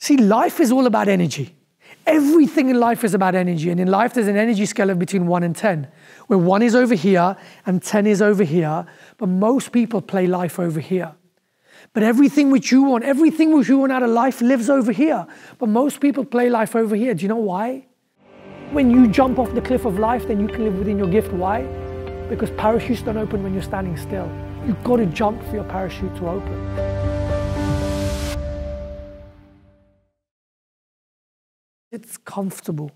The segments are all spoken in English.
See, life is all about energy. Everything in life is about energy. And in life, there's an energy scale of between 1 and 10, where 1 is over here and 10 is over here. But most people play life over here. But everything which you want out of life lives over here. But most people play life over here. Do you know why? When you jump off the cliff of life, then you can live within your gift. Why? Because parachutes don't open when you're standing still. You've got to jump for your parachute to open. It's comfortable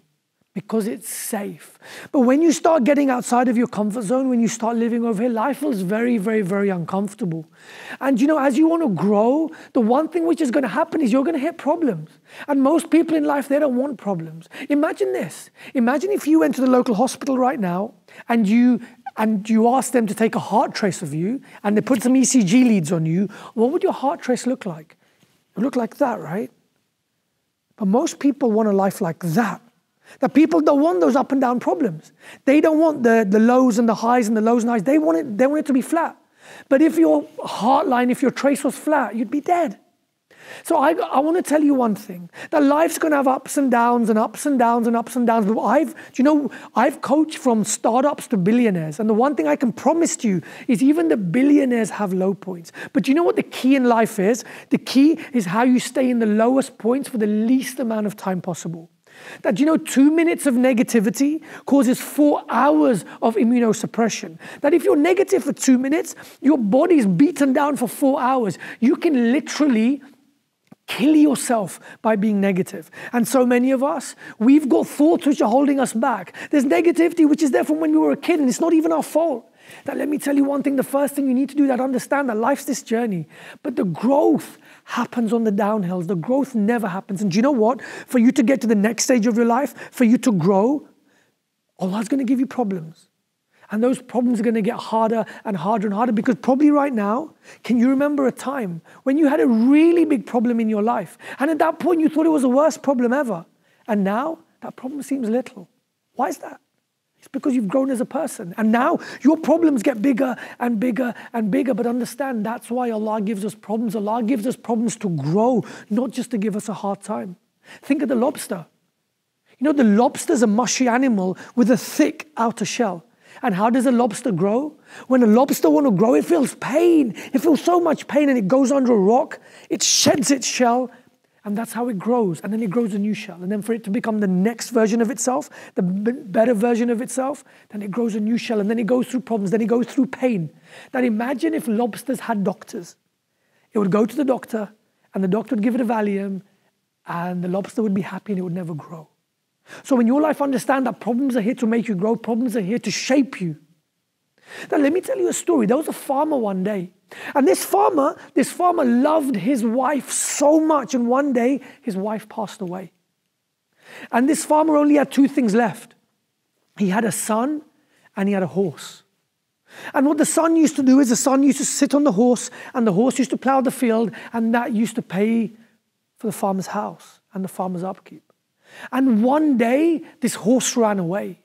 because it's safe. But when you start getting outside of your comfort zone, when you start living over here, life feels very, very, very uncomfortable. And you know, as you want to grow, the one thing which is going to happen is you're going to hit problems. And most people in life, they don't want problems. Imagine this. Imagine if you went to the local hospital right now and you asked them to take a heart trace of you and they put some ECG leads on you. What would your heart trace look like? It would look like that, right? But most people want a life like that. The people don't want those up and down problems. They don't want the lows and the highs and the lows and highs. They want it to be flat. But if your heart line, if your trace was flat, you'd be dead. So I want to tell you one thing, that life's going to have ups and downs and ups and downs and ups and downs. But I've coached from startups to billionaires. And the one thing I can promise to you is even the billionaires have low points. But you know what the key in life is? The key is how you stay in the lowest points for the least amount of time possible. That 2 minutes of negativity causes 4 hours of immunosuppression. That if you're negative for 2 minutes, your body's beaten down for 4 hours. You can literally kill yourself by being negative. And so many of us, we've got thoughts which are holding us back. There's negativity which is there from when we were a kid, and it's not even our fault. That let me tell you one thing, the first thing you need to do, that understand that life's this journey. But the growth happens on the downhills. The growth never happens. And do you know what? For you to get to the next stage of your life, for you to grow, Allah's going to give you problems. And those problems are going to get harder and harder and harder, because probably right now, can you remember a time when you had a really big problem in your life? And at that point, you thought it was the worst problem ever. And now that problem seems little. Why is that? It's because you've grown as a person. And now your problems get bigger and bigger and bigger. But understand, that's why Allah gives us problems. Allah gives us problems to grow, not just to give us a hard time. Think of the lobster. The lobster's a mushy animal with a thick outer shell. And how does a lobster grow? When a lobster wants to grow, it feels pain. It feels so much pain, and it goes under a rock. It sheds its shell, and that's how it grows. And then it grows a new shell. And then for it to become the next version of itself, the better version of itself, then it grows a new shell. And then it goes through problems. Then it goes through pain. Now imagine if lobsters had doctors. It would go to the doctor, and the doctor would give it a Valium, and the lobster would be happy, and it would never grow. So in your life, understand that problems are here to make you grow. Problems are here to shape you. Now, let me tell you a story. There was a farmer one day. And this farmer loved his wife so much. And one day, his wife passed away. And this farmer only had 2 things left. He had a son and he had a horse. And what the son used to do is the son used to sit on the horse, and the horse used to plow the field, and that used to pay for the farmer's house and the farmer's upkeep. And one day, this horse ran away.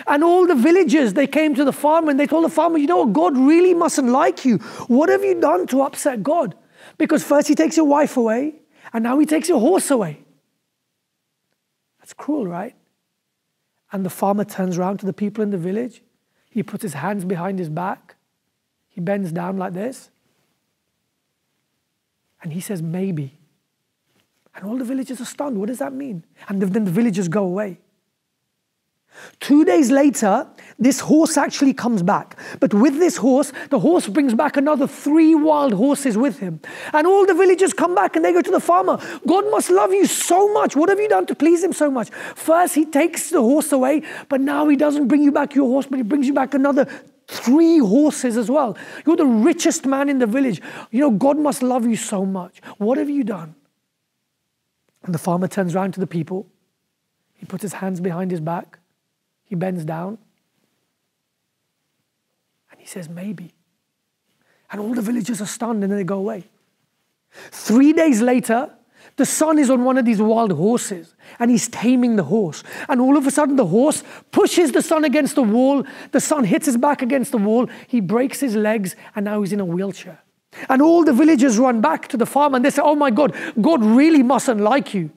And all the villagers, they came to the farmer and they told the farmer, God really mustn't like you. What have you done to upset God? Because first he takes your wife away, and now he takes your horse away. That's cruel, right? And the farmer turns around to the people in the village. He puts his hands behind his back. He bends down like this. And he says, maybe. And all the villagers are stunned. What does that mean? And then the villagers go away. 2 days later, this horse actually comes back. But with this horse, the horse brings back another 3 wild horses with him. And all the villagers come back and they go to the farmer. God must love you so much. What have you done to please him so much? First, he takes the horse away, but now he doesn't bring you back your horse, but he brings you back another 3 horses as well. You're the richest man in the village. God must love you so much. What have you done? And the farmer turns around to the people. He puts his hands behind his back. He bends down. And he says, maybe. And all the villagers are stunned, and then they go away. 3 days later, the son is on one of these wild horses, and he's taming the horse. And all of a sudden, the horse pushes the son against the wall. The son hits his back against the wall. He breaks his legs, and now he's in a wheelchair. And all the villagers run back to the farmer and they say, oh my God, God really mustn't like you.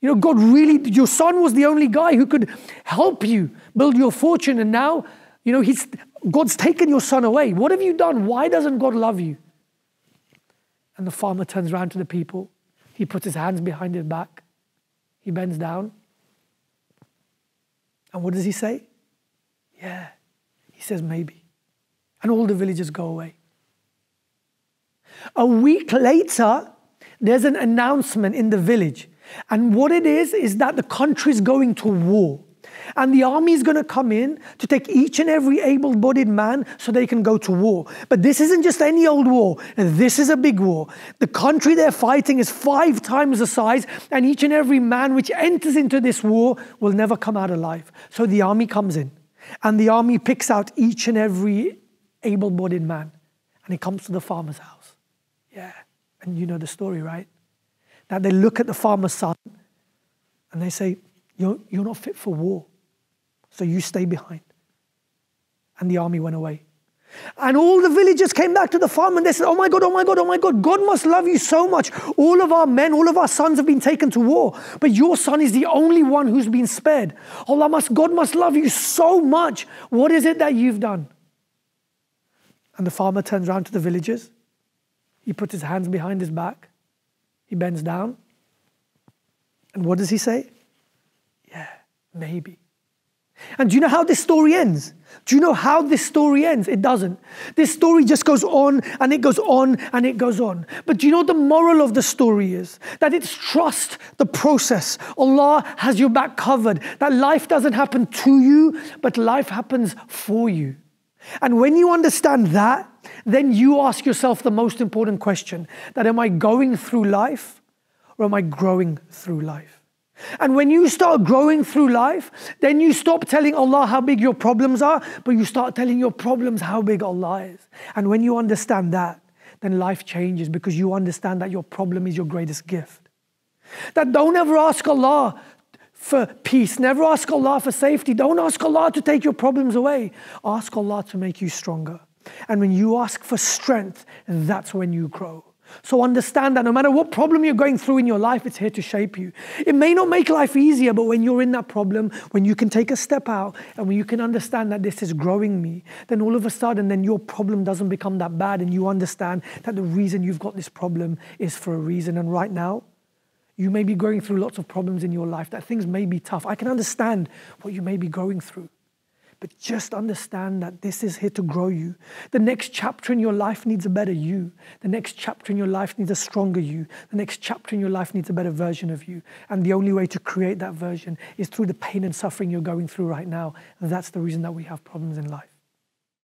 You know, God really, your son was the only guy who could help you build your fortune. And now, you know, God's taken your son away. What have you done? Why doesn't God love you? And the farmer turns around to the people. He puts his hands behind his back. He bends down. And what does he say? Yeah. He says, maybe. And all the villagers go away. A week later, there's an announcement in the village. And what it is that the country's going to war. And the army is going to come in to take each and every able-bodied man so they can go to war. But this isn't just any old war. This is a big war. The country they're fighting is 5 times the size, and each and every man which enters into this war will never come out alive. So the army comes in, and the army picks out each and every able-bodied man, and it comes to the farmer's house. Yeah, and you know the story, right? That they look at the farmer's son, and they say, you're not fit for war. So you stay behind. And the army went away. And all the villagers came back to the farm and they said, oh my God, oh my God, oh my God, God must love you so much. All of our men, all of our sons have been taken to war, but your son is the only one who's been spared. God must love you so much. What is it that you've done? And the farmer turns around to the villagers. He puts his hands behind his back. He bends down. And what does he say? Yeah, maybe. And do you know how this story ends? Do you know how this story ends? It doesn't. This story just goes on and it goes on and it goes on. But do you know the moral of the story is? That it's trust the process. Allah has your back covered. That life doesn't happen to you, but life happens for you. And when you understand that, then you ask yourself the most important question. That am I going through life or am I growing through life? And when you start growing through life, then you stop telling Allah how big your problems are, but you start telling your problems how big Allah is. And when you understand that, then life changes because you understand that your problem is your greatest gift. That don't ever ask Allah for peace. Never ask Allah for safety. Don't ask Allah to take your problems away. Ask Allah to make you stronger. And when you ask for strength, that's when you grow. So understand that no matter what problem you're going through in your life, it's here to shape you. It may not make life easier, but when you're in that problem, when you can take a step out and when you can understand that this is growing me, then all of a sudden, then your problem doesn't become that bad and you understand that the reason you've got this problem is for a reason. And right now, you may be going through lots of problems in your life, that things may be tough. I can understand what you may be going through. But just understand that this is here to grow you. The next chapter in your life needs a better you. The next chapter in your life needs a stronger you. The next chapter in your life needs a better version of you. And the only way to create that version is through the pain and suffering you're going through right now. And that's the reason that we have problems in life.